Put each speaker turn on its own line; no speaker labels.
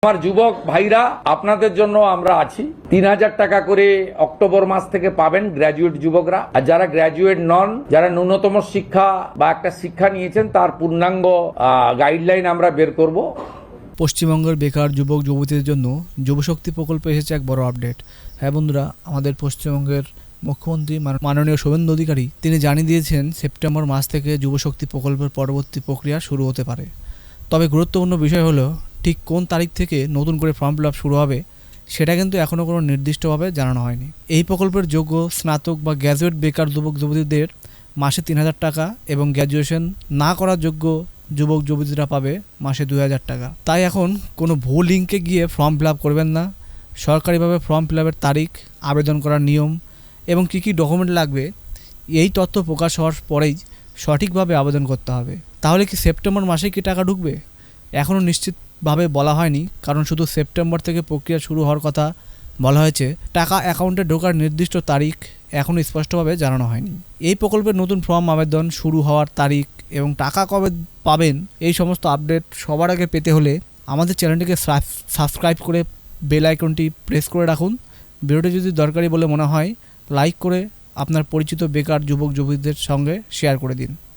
আমার যুবক ভাইরা, আপনাদের জন্য আমরা আছি। ৩,০০০ টাকা করে অক্টোবর মাস থেকে পাবেন গ্র্যাজুয়েট যুবকরা। আর যারা গ্র্যাজুয়েট নন, যারা ন্যূনতম শিক্ষা বা একটা শিক্ষা নিয়েছেন, তার পূর্ণাঙ্গ গাইডলাইন আমরা বের করব।
পশ্চিমবঙ্গের বেকার যুবক যুবতীদের জন্য যুবশক্তি প্রকল্পে এসেছে এক বড় আপডেট। হ্যাঁ বন্ধুরা, আমাদের পশ্চিমবঙ্গের মুখ্যমন্ত্রী মাননীয় শুভেন্দু অধিকারী তিনি জানিয়ে দিয়েছেন সেপ্টেম্বর মাস থেকে যুবশক্তি প্রকল্পের পরবর্তী প্রক্রিয়া শুরু হতে পারে। তবে গুরুত্বপূর্ণ বিষয় হলো ঠিক কোন তারিখ থেকে নতুন করে ফর্ম ফিল আপ শুরু হবে সেটা কিন্তু এখনও কোনো নির্দিষ্টভাবে জানানো হয়নি। এই প্রকল্পের যোগ্য স্নাতক বা গ্র্যাজুয়েট বেকার যুবক যুবতীদের মাসে ৩,০০০ টাকা এবং গ্র্যাজুয়েশন না করার যোগ্য যুবক যুবতীরা পাবে মাসে ২,০০০ টাকা। তাই এখন কোনো ভুল লিঙ্কে গিয়ে ফর্ম ফিল আপ করবেন না। সরকারিভাবে ফর্ম ফিল আপের তারিখ, আবেদন করার নিয়ম এবং কী কী ডকুমেন্ট লাগবে এই তথ্য প্রকাশ হওয়ার পরেই সঠিকভাবে আবেদন করতে হবে। তাহলে কি সেপ্টেম্বর মাসে কি টাকা ঢুকবে? এখনও নিশ্চিতভাবে বলা হয়নি, কারণ শুধু সেপ্টেম্বর থেকে প্রক্রিয়া শুরু হওয়ার কথা বলা হয়েছে। টাকা অ্যাকাউন্টে ঢোকার নির্দিষ্ট তারিখ এখনও স্পষ্টভাবে জানানো হয়নি। এই প্রকল্পের নতুন ফর্ম আবেদন শুরু হওয়ার তারিখ এবং টাকা কবে পাবেন এই সমস্ত আপডেট সবার আগে পেতে হলে আমাদের চ্যানেলটিকে সাবস্ক্রাইব করে বেল আইকনটি প্রেস করে রাখুন। ভিডিওটি যদি দরকারি বলে মনে হয় লাইক করে আপনার পরিচিত বেকার যুবক যুবতীদের সঙ্গে শেয়ার করে দিন।